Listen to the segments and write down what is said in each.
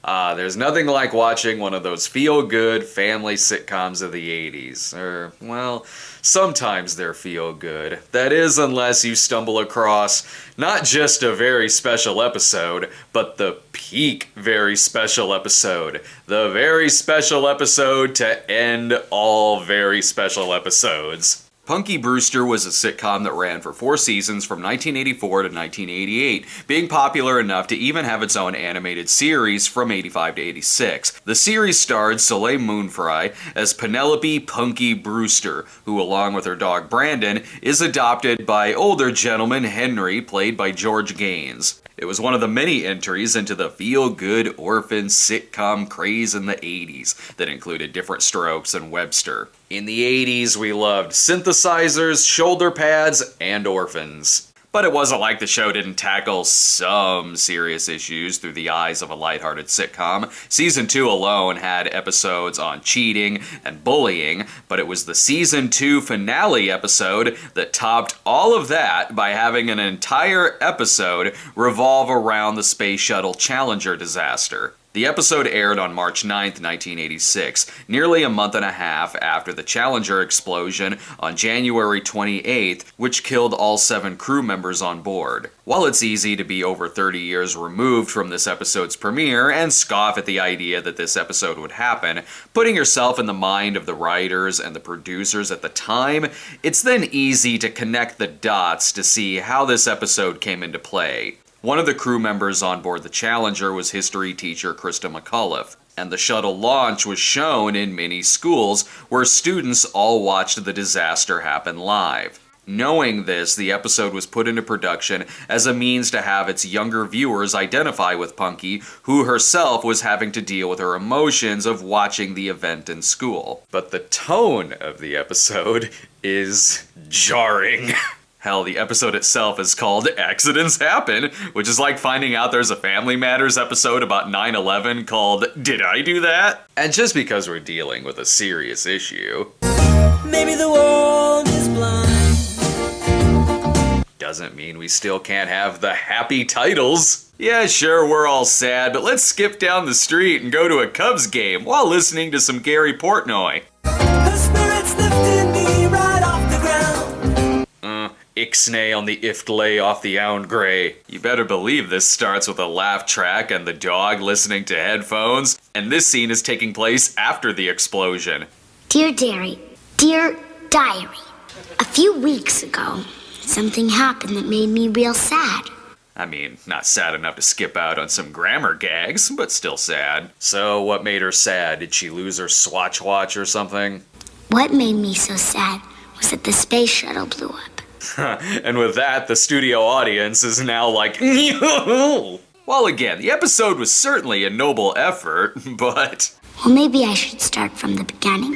There's nothing like watching one of those feel-good family sitcoms of the 80s. Or, well, sometimes they're feel-good. That is, unless you stumble across not just a very special episode, but the peak very special episode. The very special episode to end all very special episodes. Punky Brewster was a sitcom that ran for 4 seasons from 1984 to 1988, being popular enough to even have its own animated series from 85 to 86. The series starred Soleil Moonfry as Penelope Punky Brewster, who along with her dog Brandon, is adopted by older gentleman Henry, played by George Gaines. It was one of the many entries into the feel-good orphan sitcom craze in the 80s that included different strokes and Webster. In the 80s, we loved synthesizers, shoulder pads, and orphans. But it wasn't like the show didn't tackle some serious issues through the eyes of a lighthearted sitcom. Season 2 alone had episodes on cheating and bullying, but it was the Season 2 finale episode that topped all of that by having an entire episode revolve around the Space Shuttle Challenger disaster. The episode aired on March 9th, 1986, nearly a month and a half after the Challenger explosion on January 28th, which killed all 7 crew members on board. While it's easy to be over 30 years removed from this episode's premiere and scoff at the idea that this episode would happen, putting yourself in the mind of the writers and the producers at the time, it's then easy to connect the dots to see how this episode came into play. One of the crew members on board the Challenger was history teacher Krista McAuliffe, and the shuttle launch was shown in many schools where students all watched the disaster happen live. Knowing this, the episode was put into production as a means to have its younger viewers identify with Punky, who herself was having to deal with her emotions of watching the event in school. But the tone of the episode is jarring. Hell, the episode itself is called Accidents Happen, which is like finding out there's a Family Matters episode about 9/11 called Did I Do That? And just because we're dealing with a serious issue, maybe the world is blind, doesn't mean we still can't have the happy titles. Yeah, sure, we're all sad, but let's skip down the street and go to a Cubs game while listening to some Gary Portnoy. her spirits lifted me right off the ground. Ixnay on the iftlay off the ound gray. You better believe this starts with a laugh track and the dog listening to headphones, and this scene is taking place after the explosion. Dear Diary, a few weeks ago, something happened that made me real sad. I mean, not sad enough to skip out on some grammar gags, but still sad. So, what made her sad? Did she lose her Swatch watch or something? What made me so sad was that the space shuttle blew up. And with that, the studio audience is now like, well, again, the episode was certainly a noble effort, but... Well, maybe I should start from the beginning.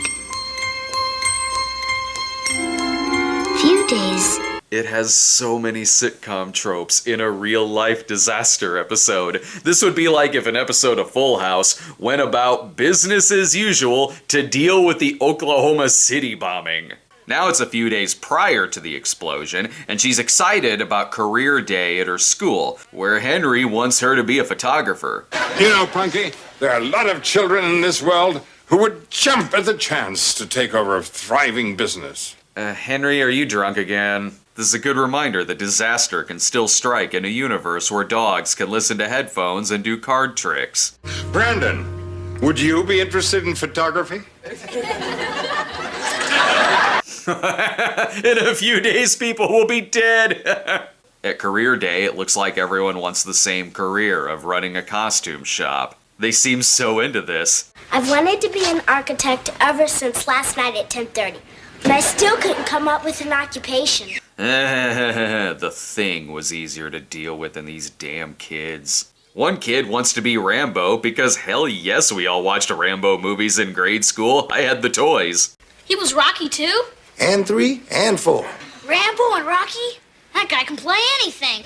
Few days... It has so many sitcom tropes in a real-life disaster episode. This would be like if an episode of Full House went about business as usual to deal with the Oklahoma City bombing. Now it's a few days prior to the explosion, and she's excited about career day at her school, where Henry wants her to be a photographer. You know, Punky, there are a lot of children in this world who would jump at the chance to take over a thriving business. Henry, are you drunk again? This is a good reminder that disaster can still strike in a universe where dogs can listen to headphones and do card tricks. Brandon, would you be interested in photography? In a few days, people will be dead. At career day, it looks like everyone wants the same career of running a costume shop. They seem so into this. I've wanted to be an architect ever since last night at 10:30, but I still couldn't come up with an occupation. The thing was easier to deal with than these damn kids. One kid wants to be Rambo because hell yes, we all watched Rambo movies in grade school. I had the toys. He was Rocky too? And 3 and 4. Rambo and Rocky? That guy can play anything.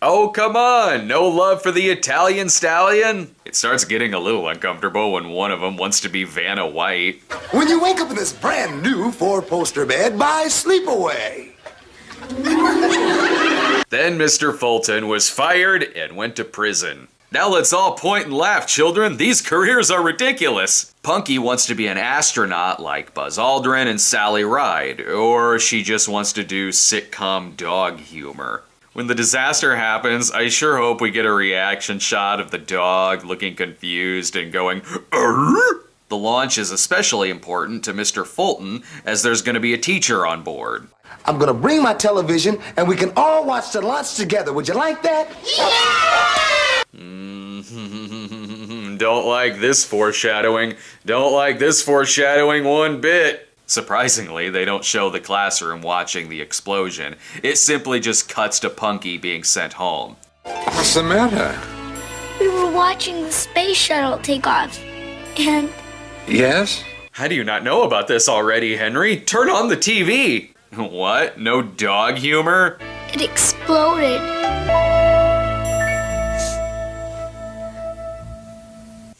Oh, come on. No love for the Italian stallion? It starts getting a little uncomfortable when one of them wants to be Vanna White. When you wake up in this brand new 4-poster bed, buy Sleepaway. Then Mr. Fulton was fired and went to prison. Now let's all point and laugh, children. These careers are ridiculous. Punky wants to be an astronaut like Buzz Aldrin and Sally Ride, or she just wants to do sitcom dog humor. When the disaster happens, I sure hope we get a reaction shot of the dog looking confused and going, "Arr!" The launch is especially important to Mr. Fulton, as there's going to be a teacher on board. I'm gonna bring my television and we can all watch the launch together. Would you like that? Don't like this foreshadowing. Don't like this foreshadowing one bit. Surprisingly, they don't show the classroom watching the explosion. It simply just cuts to Punky being sent home. What's the matter? We were watching the space shuttle take off, and Yes? How do you not know about this already, Henry? Turn on the TV! What? No dog humor? it exploded.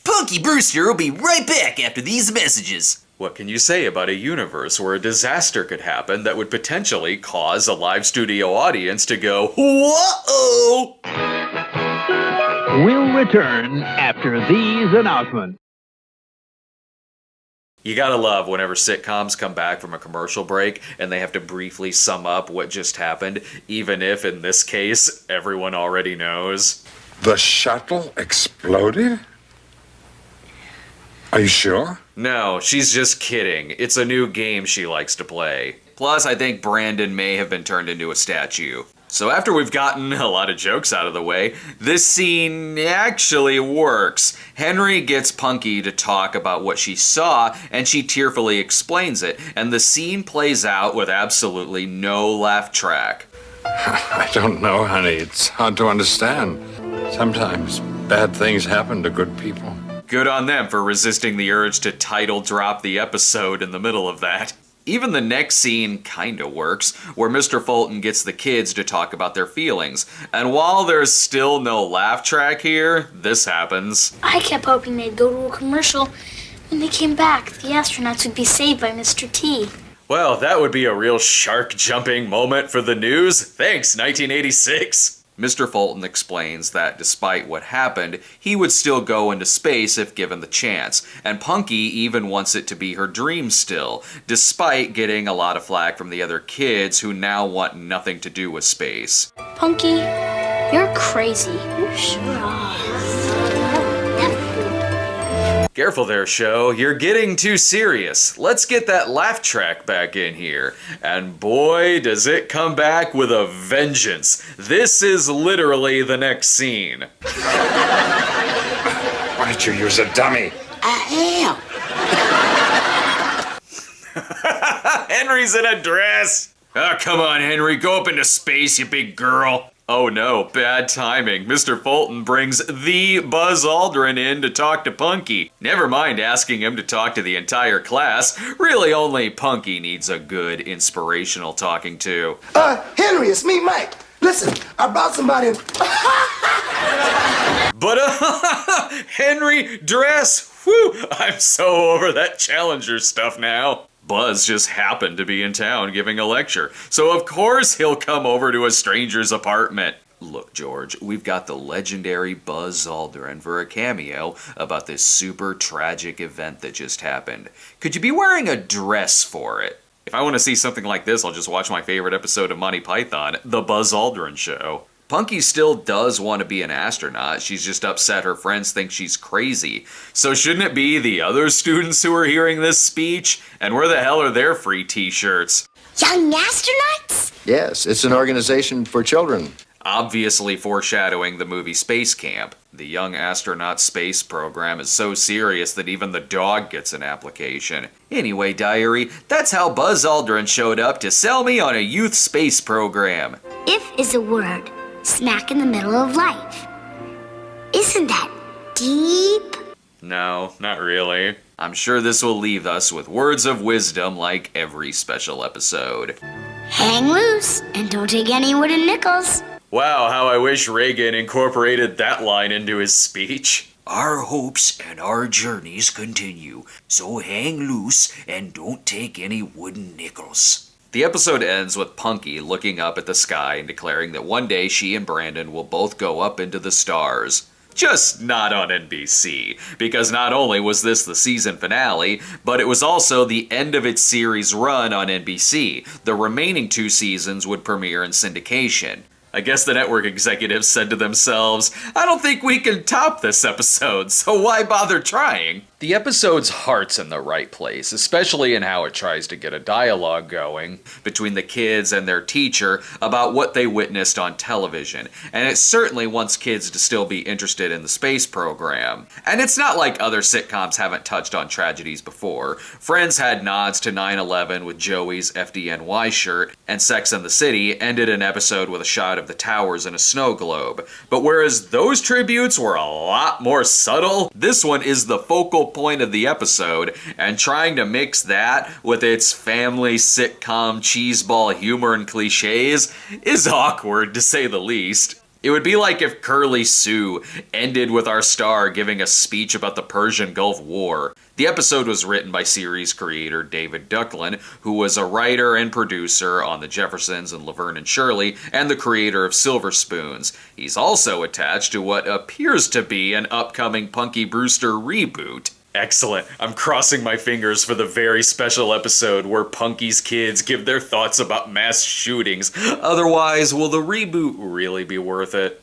Punky Brewster will be right back after these messages. What can you say about a universe where a disaster could happen that would potentially cause a live studio audience to go, whoa? We'll return after these announcements. You gotta love whenever sitcoms come back from a commercial break and they have to briefly sum up what just happened, even if, in this case, everyone already knows. The shuttle exploded? Are you sure? No, she's just kidding. It's a new game she likes to play. Plus, I think Brandon may have been turned into a statue. So after we've gotten a lot of jokes out of the way, this scene actually works. Henry gets Punky to talk about what she saw, and she tearfully explains it, and the scene plays out with absolutely no laugh track. I don't know, honey. It's hard to understand. Sometimes bad things happen to good people. Good on them for resisting the urge to title drop the episode in the middle of that. Even the next scene kinda works, where Mr. Fulton gets the kids to talk about their feelings. And while there's still no laugh track here, this happens. I kept hoping they'd go to a commercial. When they came back, the astronauts would be saved by Mr. T. Well, that would be a real shark-jumping moment for the news. Thanks, 1986. Mr. Fulton explains that despite what happened, he would still go into space if given the chance, and Punky even wants it to be her dream still, despite getting a lot of flack from the other kids who now want nothing to do with space. Punky, you're crazy. You sure are. Careful there, show. You're getting too serious. Let's get that laugh track back in here. And boy, does it come back with a vengeance. This is literally the next scene. Why'd you use a dummy? I am. Henry's in a dress. Oh, come on, Henry. Go up into space, you big girl. Oh no, bad timing. Mr. Fulton brings the Buzz Aldrin in to talk to Punky. Never mind asking him to talk to the entire class. Really, only Punky needs a good inspirational talking to. Henry, it's me, Mike. Listen, I brought somebody. But, Henry, dress. Whew, I'm so over that Challenger stuff now. Buzz just happened to be in town giving a lecture, so of course he'll come over to a stranger's apartment. Look, George, we've got the legendary Buzz Aldrin for a cameo about this super tragic event that just happened. Could you be wearing a dress for it? If I want to see something like this, I'll just watch my favorite episode of Monty Python, The Buzz Aldrin Show. Punky still does want to be an astronaut, she's just upset her friends think she's crazy. So shouldn't it be the other students who are hearing this speech? And where the hell are their free t-shirts? Young astronauts? Yes, it's an organization for children. Obviously foreshadowing the movie Space Camp. The Young Astronaut Space Program is so serious that even the dog gets an application. Anyway, diary, that's how Buzz Aldrin showed up to sell me on a youth space program. If is a word, smack in the middle of life. Isn't that deep? No, not really. I'm sure this will leave us with words of wisdom like every special episode. Hang loose and don't take any wooden nickels. Wow, how I wish Reagan incorporated that line into his speech. Our hopes and our journeys continue, so hang loose and don't take any wooden nickels. The episode ends with Punky looking up at the sky and declaring that one day she and Brandon will both go up into the stars. Just not on NBC, because not only was this the season finale, but it was also the end of its series run on NBC. The remaining 2 seasons would premiere in syndication. I guess the network executives said to themselves, I don't think we can top this episode, so why bother trying? The episode's heart's in the right place, especially in how it tries to get a dialogue going between the kids and their teacher about what they witnessed on television, and it certainly wants kids to still be interested in the space program. And it's not like other sitcoms haven't touched on tragedies before. Friends had nods to 9/11 with Joey's FDNY shirt, and Sex and the City ended an episode with a shot of the towers in a snow globe. But whereas those tributes were a lot more subtle, this one is the focal point of the episode, and trying to mix that with its family sitcom cheeseball humor and cliches is awkward, to say the least. It would be like if Curly Sue ended with our star giving a speech about the Persian Gulf War. The episode was written by series creator David Ducklin, who was a writer and producer on The Jeffersons and Laverne and Shirley, and the creator of Silver Spoons. He's also attached to what appears to be an upcoming Punky Brewster reboot. Excellent. I'm crossing my fingers for the very special episode where Punky's kids give their thoughts about mass shootings. Otherwise, will the reboot really be worth it?